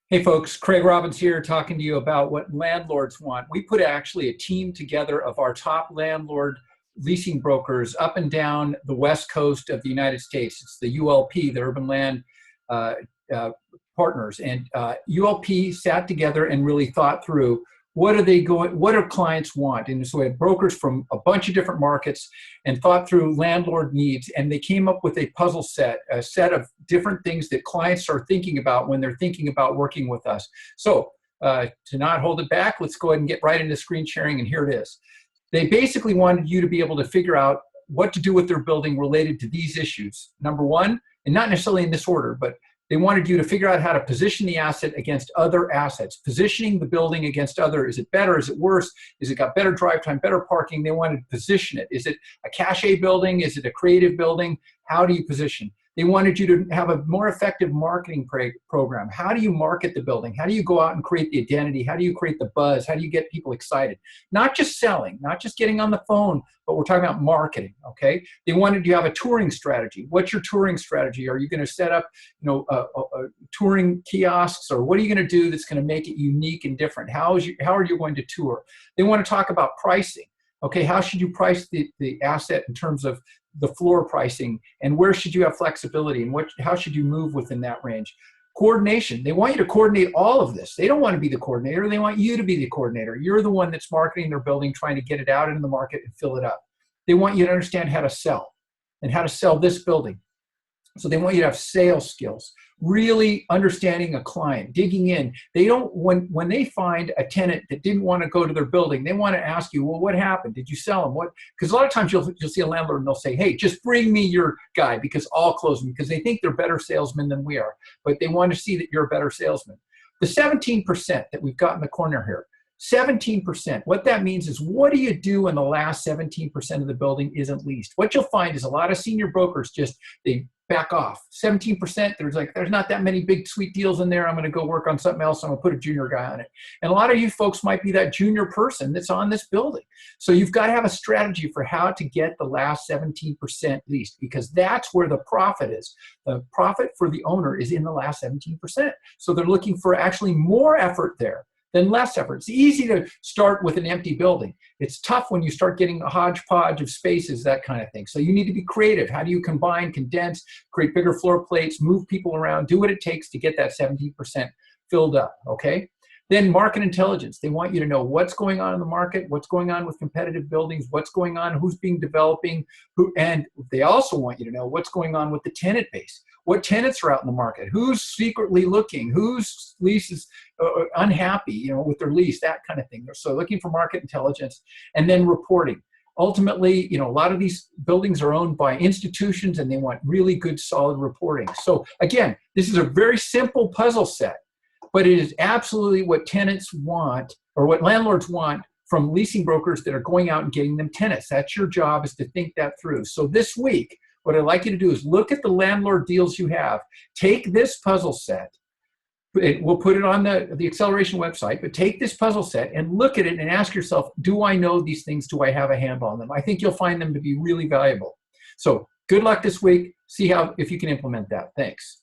Hey folks, Craig Robbins here talking to you about what landlords want. We put actually a team together of our top landlord leasing brokers up and down the west coast of the United States. It's the ULP, the Urban Land uh, uh, Partners. And ULP sat together and really thought through what do clients want? And so we had brokers from a bunch of different markets and thought through landlord needs. And they came up with a puzzle set, a set of different things that clients are thinking about when they're thinking about working with us. So to not hold it back, let's go ahead and get right into screen sharing. And here it is. They basically wanted you to be able to figure out what to do with their building related to these issues. Number one, and not necessarily in this order, but they wanted you to figure out how to position the asset against other assets. Positioning the building against other, is it better, is it worse? Is it got better drive time, better parking? They wanted to position it. Is it a cache building? Is it a creative building? How do you position? They wanted you to have a more effective marketing program. How do you market the building? How do you go out and create the identity? How do you create the buzz? How do you get people excited? Not just selling, not just getting on the phone, but we're talking about marketing, okay? They wanted you to have a touring strategy. What's your touring strategy? Are you gonna set up touring kiosks, or what are you gonna do that's gonna make it unique and different? How are you going to tour? They wanna talk about pricing. Okay, how should you price the asset in terms of the floor pricing, and where should you have flexibility, and how should you move within that range? Coordination. They want you to coordinate all of this. They don't want to be the coordinator. They want you to be the coordinator. You're the one that's marketing their building, trying to get it out into the market and fill it up. They want you to understand how to sell and how to sell this building. So they want you to have sales skills, really understanding a client, digging in. They don't, when they find a tenant that didn't want to go to their building, they want to ask you, well, what happened? Did you sell them? What? Because a lot of times you'll see a landlord and they'll say, hey, just bring me your guy because I'll close them, because they think they're better salesmen than we are, but they want to see that you're a better salesman. The 17% that we've got in the corner here, 17%. What that means is, what do you do when the last 17% of the building isn't leased? What you'll find is a lot of senior brokers they back off. 17%, there's not that many big sweet deals in there. I'm going to go work on something else. I'm going to put a junior guy on it. And a lot of you folks might be that junior person that's on this building. So you've got to have a strategy for how to get the last 17% leased, because that's where the profit is. The profit for the owner is in the last 17%. So they're looking for actually more effort there than less effort. It's easy to start with an empty building. It's tough when you start getting a hodgepodge of spaces, that kind of thing. So you need to be creative. How do you combine, condense, create bigger floor plates, move people around, do what it takes to get that 17% filled up, okay? Then market intelligence. They want you to know what's going on in the market, what's going on with competitive buildings, what's going on, who's being developing, and they also want you to know what's going on with the tenant base. What tenants are out in the market? Who's secretly looking? Whose lease is unhappy, with their lease, that kind of thing. So looking for market intelligence, and then reporting. Ultimately, a lot of these buildings are owned by institutions, and they want really good, solid reporting. So again, this is a very simple puzzle set, but it is absolutely what tenants want, or what landlords want from leasing brokers that are going out and getting them tenants. That's your job, is to think that through. So this week, what I'd like you to do is look at the landlord deals you have. Take this puzzle set. We'll put it on the Acceleration website, but take this puzzle set and look at it and ask yourself, do I know these things? Do I have a handle on them? I think you'll find them to be really valuable. So good luck this week. See if you can implement that. Thanks.